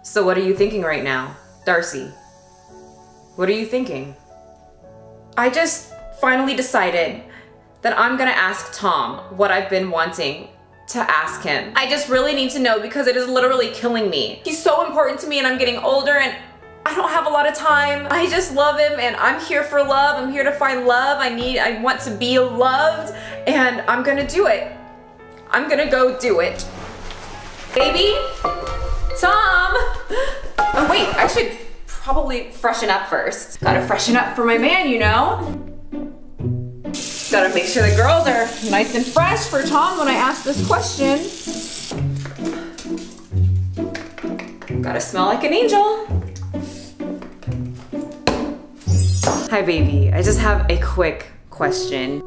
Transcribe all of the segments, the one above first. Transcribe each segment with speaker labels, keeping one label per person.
Speaker 1: So what are you thinking right now? Darcy, what are you thinking? I just finally decided that I'm gonna ask Tom what I've been wanting to ask him. I just really need to know because it is literally killing me. He's so important to me and I'm getting older and I don't have a lot of time. I just love him and I'm here for love. I'm here to find love. I want to be loved and I'm gonna do it. I'm gonna go do it. Baby, Tom. Oh wait, I should probably freshen up first. Gotta freshen up for my man, you know? Gotta make sure the girls are nice and fresh for Tom when I ask this question. Gotta smell like an angel. Hi baby, I just have a quick question.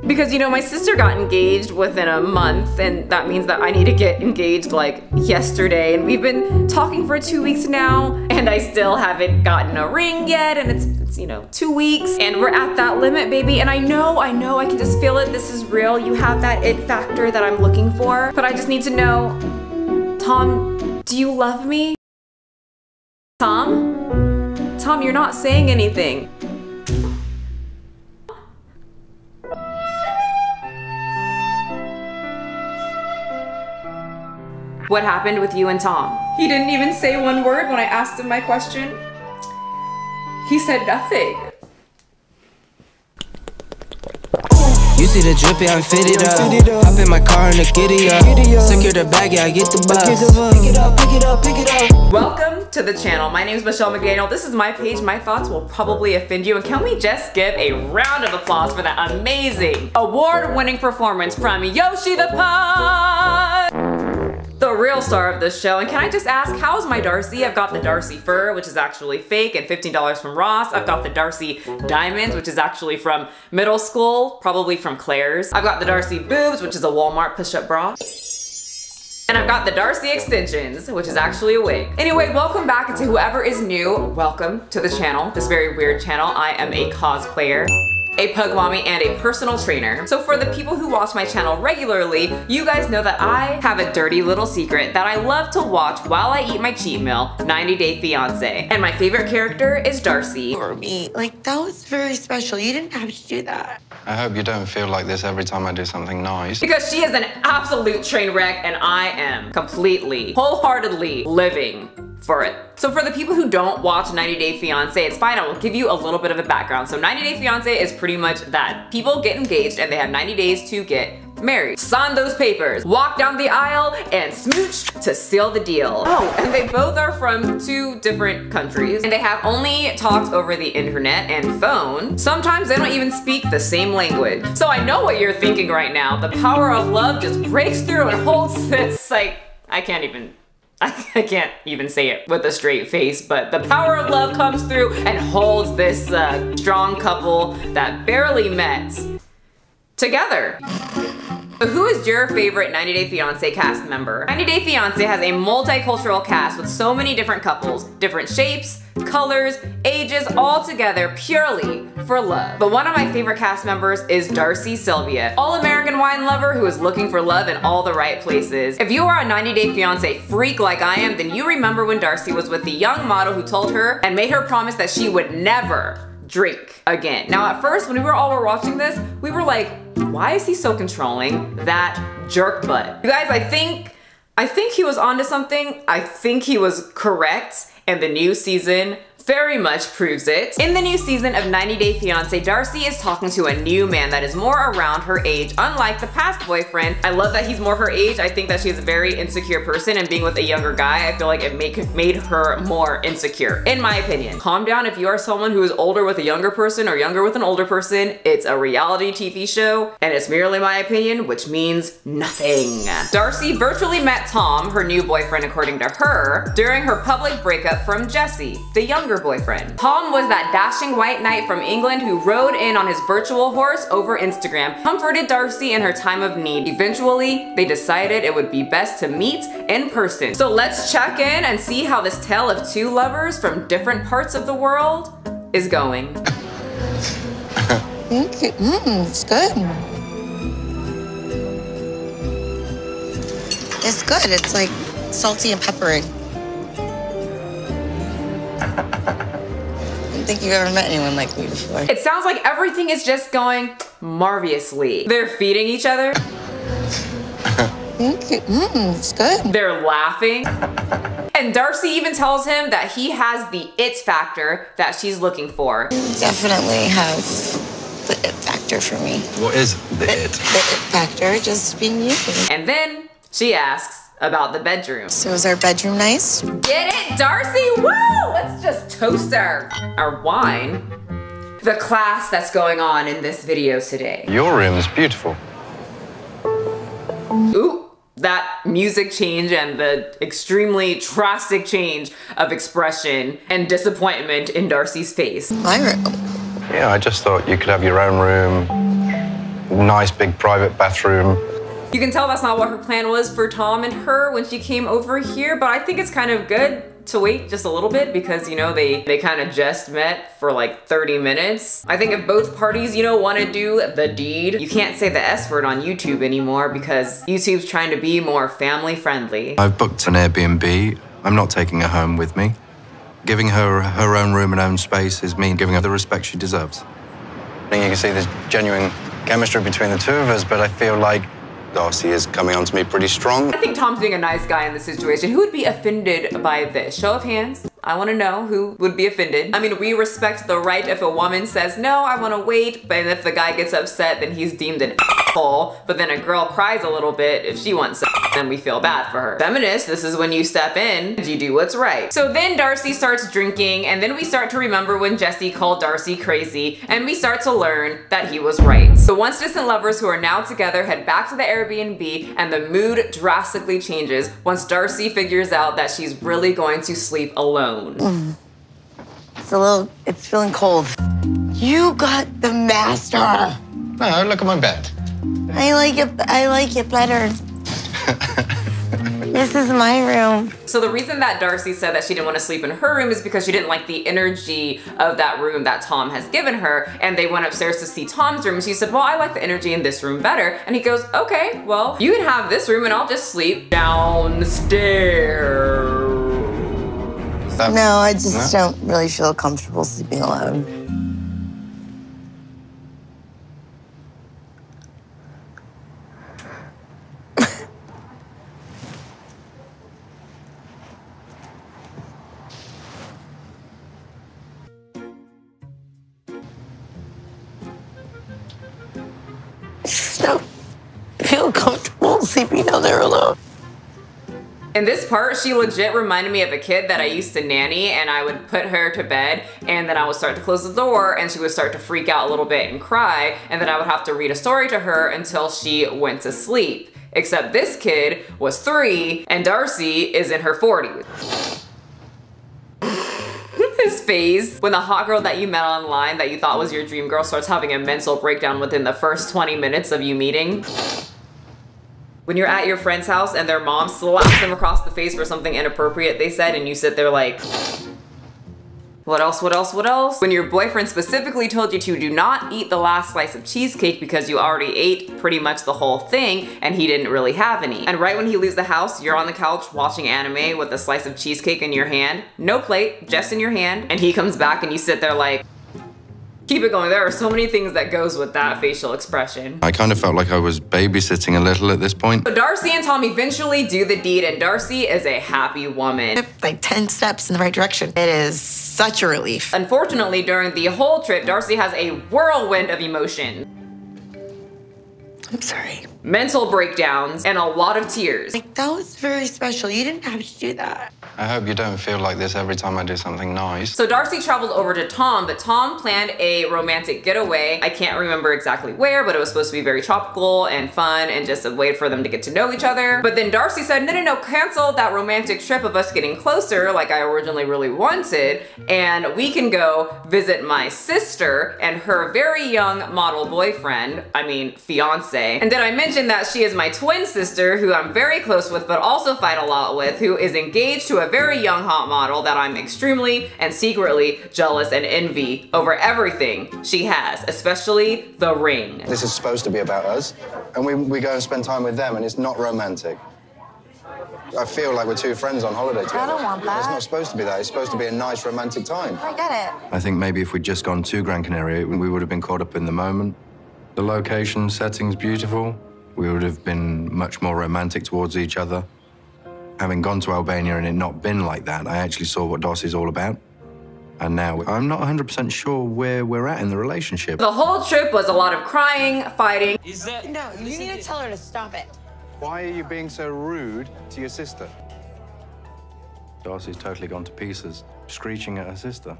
Speaker 1: Because you know, my sister got engaged within a month and that means that I need to get engaged like yesterday and we've been talking for 2 weeks now and I still haven't gotten a ring yet and it's you know 2 weeks and we're at that limit, baby, and I know I can just feel it. This is real. You have that it factor that I'm looking for, but I just need to know, Tom, do you love me? Tom, you're not saying anything. What happened with you and Tom? He didn't even say one word when I asked him my question. He said nothing.
Speaker 2: You see the drippy, I'm fitted up. Hop in my car and the giddy up. Secure the bag, yeah, I get the bus. Pick it up, pick it up, pick it up.
Speaker 1: Welcome to the channel. My name is Michelle McDaniel. This is my page. My thoughts will probably offend you. And can we just give a round of applause for that amazing award-winning performance from Yoshi the Pod, the real star of this show. And can I just ask, how's my Darcy? I've got the Darcy fur, which is actually fake, and $15 from Ross. I've got the Darcy diamonds, which is actually from middle school, probably from Claire's. I've got the Darcy boobs, which is a Walmart push-up bra. And I've got the Darcy extensions, which is actually a wig. Anyway, welcome back, and to whoever is new, welcome to the channel, this very weird channel. I am a cosplayer, a pug mommy, and a personal trainer. So for the people who watch my channel regularly, you guys know that I have a dirty little secret that I love to watch while I eat my cheat meal, 90 Day Fiance. And my favorite character is Darcy.
Speaker 3: For me, like, that was very special. You didn't have to do that.
Speaker 4: I hope you don't feel like this every time I do something nice.
Speaker 1: Because she is an absolute train wreck and I am completely, wholeheartedly living for it. So for the people who don't watch 90 Day Fiance, it's fine, I will give you a little bit of a background. So 90 Day Fiance is pretty much that. People get engaged and they have 90 days to get married. Sign those papers, walk down the aisle, and smooch to seal the deal. Oh, and they both are from 2 different countries, and they have only talked over the internet and phone. Sometimes they don't even speak the same language. So I know what you're thinking right now. The power of love just breaks through and holds this, like, I can't even say it with a straight face, but the power of love comes through and holds this strong couple that barely met together. So who is your favorite 90 Day Fiance cast member? 90 Day Fiance has a multicultural cast with so many different couples, different shapes, colors, ages, all together purely for love. But one of my favorite cast members is Darcy Silva, all-American wine lover who is looking for love in all the right places. If you are a 90 Day Fiance freak like I am, then you remember when Darcy was with the young model who told her and made her promise that she would never drink again. Now at first, when we were watching this, we were like, why is he so controlling? That jerk butt. You guys, I think he was onto something. I think he was correct, and the new season very much proves it. In the new season of 90 Day Fiance, Darcy is talking to a new man that is more around her age, unlike the past boyfriend. I love that he's more her age. I think that she's a very insecure person, and being with a younger guy, I feel like it made her more insecure, in my opinion. Calm down if you are someone who is older with a younger person or younger with an older person. It's a reality TV show, and it's merely my opinion, which means nothing. Darcy virtually met Tom, her new boyfriend according to her, during her public breakup from Jesse, the younger boyfriend. Tom was that dashing white knight from England who rode in on his virtual horse over Instagram, comforted Darcy in her time of need. Eventually, they decided it would be best to meet in person. So let's check in and see how this tale of 2 lovers from different parts of the world is going.
Speaker 3: It's good. It's good. It's like salty and peppery. I don't think you've ever met anyone like me before.
Speaker 1: It sounds like everything is just going marvelously. They're feeding each other.
Speaker 3: It's good.
Speaker 1: They're laughing. And Darcy even tells him that he has the it factor that she's looking for.
Speaker 3: Definitely has the it factor for me.
Speaker 4: What is the it?
Speaker 3: The it factor, just being you.
Speaker 1: And then she asks about the bedroom.
Speaker 3: So is our bedroom nice?
Speaker 1: Get it, Darcy? Woo! Let's just toast our wine. The class that's going on in this video today.
Speaker 4: Your room is beautiful.
Speaker 1: Ooh. That music change and the extremely drastic change of expression and disappointment in Darcy's face.
Speaker 3: My room.
Speaker 4: Yeah, I just thought you could have your own room, nice big private bathroom.
Speaker 1: You can tell that's not what her plan was for Tom and her when she came over here, but I think it's kind of good to wait just a little bit because, you know, they kind of just met for like 30 minutes. I think if both parties, you know, want to do the deed, you can't say the S word on YouTube anymore because YouTube's trying to be more family friendly.
Speaker 4: I've booked an Airbnb. I'm not taking her home with me. Giving her her own room and own space is me giving her the respect she deserves. I think you can see there's genuine chemistry between the two of us, but I feel like Darcy is coming on to me pretty strong.
Speaker 1: I think Tom's being a nice guy in this situation. Who would be offended by this? Show of hands. I want to know who would be offended. I mean, we respect the right if a woman says, no, I want to wait. But if the guy gets upset, then he's deemed an asshole. But then a girl cries a little bit if she wants sex, then we feel bad for her. Feminist, this is when you step in and you do what's right. So then Darcy starts drinking, and then we start to remember when Jesse called Darcy crazy, and we start to learn that he was right. The once distant lovers who are now together head back to the Airbnb, and the mood drastically changes once Darcy figures out that she's really going to sleep alone.
Speaker 3: It's feeling cold. You got the master.
Speaker 4: No, look at my bed.
Speaker 3: I like it better. This is my room.
Speaker 1: So the reason that Darcy said that she didn't want to sleep in her room is because she didn't like the energy of that room that Tom has given her, and they went upstairs to see Tom's room, and she said, well, I like the energy in this room better, and he goes, okay, well, you can have this room and I'll just sleep downstairs.
Speaker 3: No, I just don't really feel comfortable sleeping alone. Just don't feel comfortable sleeping down there alone.
Speaker 1: In this part, she legit reminded me of a kid that I used to nanny, and I would put her to bed, and then I would start to close the door, and she would start to freak out a little bit and cry, and then I would have to read a story to her until she went to sleep. Except this kid was 3, and Darcy is in her 40s. His face when the hot girl that you met online that you thought was your dream girl starts having a mental breakdown within the first 20 minutes of you meeting. When you're at your friend's house and their mom slaps them across the face for something inappropriate they said, and you sit there like, what else, what else, what else? When your boyfriend specifically told you to do not eat the last slice of cheesecake because you already ate pretty much the whole thing and he didn't really have any. And right when he leaves the house, you're on the couch watching anime with a slice of cheesecake in your hand, no plate, just in your hand, and he comes back and you sit there like, keep it going. There are so many things that goes with that facial expression.
Speaker 4: I kind of felt like I was babysitting a little at this point.
Speaker 1: So Darcy and Tom eventually do the deed, and Darcy is a happy woman.
Speaker 3: Like 10 steps in the right direction. It is such a relief.
Speaker 1: Unfortunately, during the whole trip, Darcy has a whirlwind of emotion.
Speaker 3: I'm sorry.
Speaker 1: Mental breakdowns and a lot of tears.
Speaker 3: Like, that was very special. You didn't have to do that.
Speaker 4: I hope you don't feel like this every time I do something nice.
Speaker 1: So Darcy traveled over to Tom, but Tom planned a romantic getaway. I can't remember exactly where, but it was supposed to be very tropical and fun and just a way for them to get to know each other. But then Darcy said, no, cancel that romantic trip of us getting closer like I originally really wanted, and we can go visit my sister and her very young model boyfriend, fiance. And did I mention that she is my twin sister, who I'm very close with but also fight a lot with, who is engaged to a very young hot model that I'm extremely and secretly jealous and envy over everything she has, especially the ring.
Speaker 4: This is supposed to be about us, and we go and spend time with them, and it's not romantic. I feel like we're two friends on holiday together.
Speaker 3: I don't want that.
Speaker 4: It's not supposed to be that. It's supposed to be a nice romantic time.
Speaker 3: I get it.
Speaker 4: I think maybe if we'd just gone to Gran Canaria, we would have been caught up in the moment. The location, setting's beautiful. We would have been much more romantic towards each other. Having gone to Albania and it not been like that, I actually saw what Darcy's all about. And now I'm not 100% sure where we're at in the relationship.
Speaker 1: The whole trip was a lot of crying, fighting.
Speaker 3: No, you need to tell her to stop it.
Speaker 4: Why are you being so rude to your sister? Darcy's totally gone to pieces, screeching at her sister.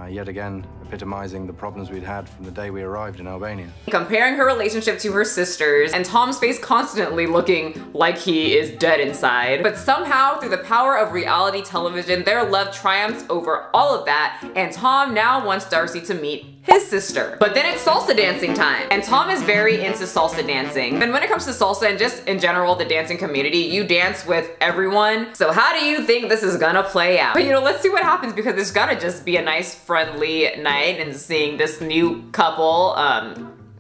Speaker 4: Yet again, epitomizing the problems we'd had from the day we arrived in Albania.
Speaker 1: Comparing her relationship to her sisters, and Tom's face constantly looking like he is dead inside. But somehow, through the power of reality television, their love triumphs over all of that, and Tom now wants Darcy to meet his sister. But then it's salsa dancing time, and Tom is very into salsa dancing. And when it comes to salsa and just in general the dancing community, you dance with everyone. So how do you think this is gonna play out? But you know, let's see what happens, because it's gotta just be a nice friendly night, and seeing this new couple,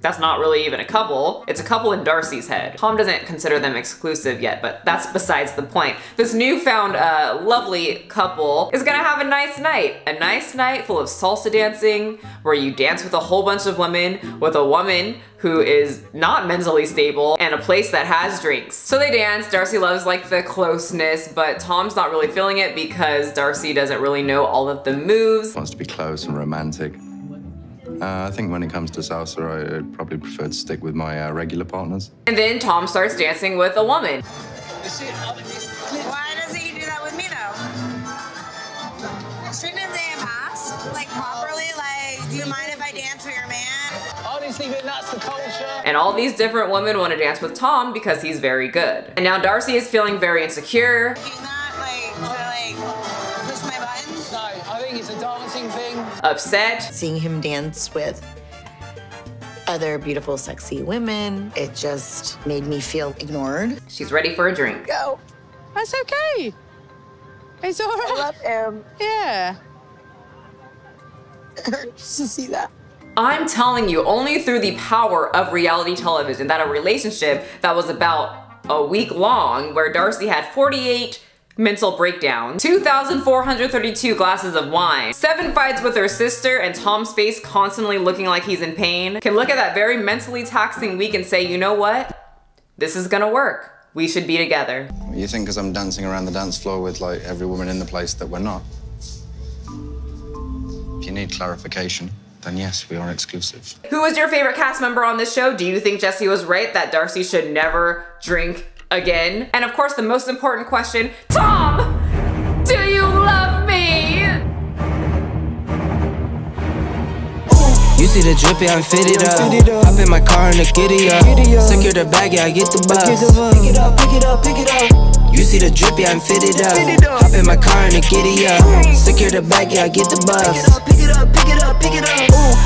Speaker 1: that's not really even a couple. It's a couple in Darcy's head. Tom doesn't consider them exclusive yet, but that's besides the point. This newfound lovely couple is gonna have a nice night. A nice night full of salsa dancing, where you dance with a whole bunch of women, with a woman who is not mentally stable, and a place that has drinks. So they dance. Darcy loves like the closeness, but Tom's not really feeling it because Darcy doesn't really know all of the moves.
Speaker 4: Wants to be close and romantic. I think when it comes to salsa, I'd probably prefer to stick with my regular partners.
Speaker 1: And then Tom starts dancing with a woman.
Speaker 3: Why doesn't he do that with me though? Shouldn't they have asked, like properly, like, do you mind if I dance with your man?
Speaker 5: Honestly, that's the culture.
Speaker 1: And all these different women want to dance with Tom because he's very good. And now Darcy is feeling very insecure.
Speaker 3: Do not like push my buttons.
Speaker 5: No, I think it's a dancing thing.
Speaker 1: Upset.
Speaker 3: Seeing him dance with other beautiful, sexy women, it just made me feel ignored.
Speaker 1: She's ready for a drink.
Speaker 3: Go.
Speaker 6: That's okay. It's all right.
Speaker 3: I love him.
Speaker 6: Yeah.
Speaker 3: It hurts to see that.
Speaker 1: I'm telling you, only through the power of reality television, that a relationship that was about a week long, where Darcy had 48 mental breakdowns, 2,432 glasses of wine, 7 fights with her sister, and Tom's face constantly looking like he's in pain, can look at that very mentally taxing week and say, you know what? This is gonna work. We should be together.
Speaker 4: You think because I'm dancing around the dance floor with like every woman in the place that we're not? If you need clarification, then yes, we are exclusive.
Speaker 1: Who is your favorite cast member on this show? Do you think Jesse was right that Darcy should never drink again? And of course, the most important question, Tom, do you love me?
Speaker 2: You see the drip, yeah, I'm fitted up. Hop in my car and the giddy up. Secure the bag, yeah, I get the bus. Pick it up, pick it up, pick it up. You see the drip, yeah, I'm fitted up. Hop in my car and the giddy up. Secure the bag, yeah, I get the bus. Pick it up, pick it up, pick it up, pick it up.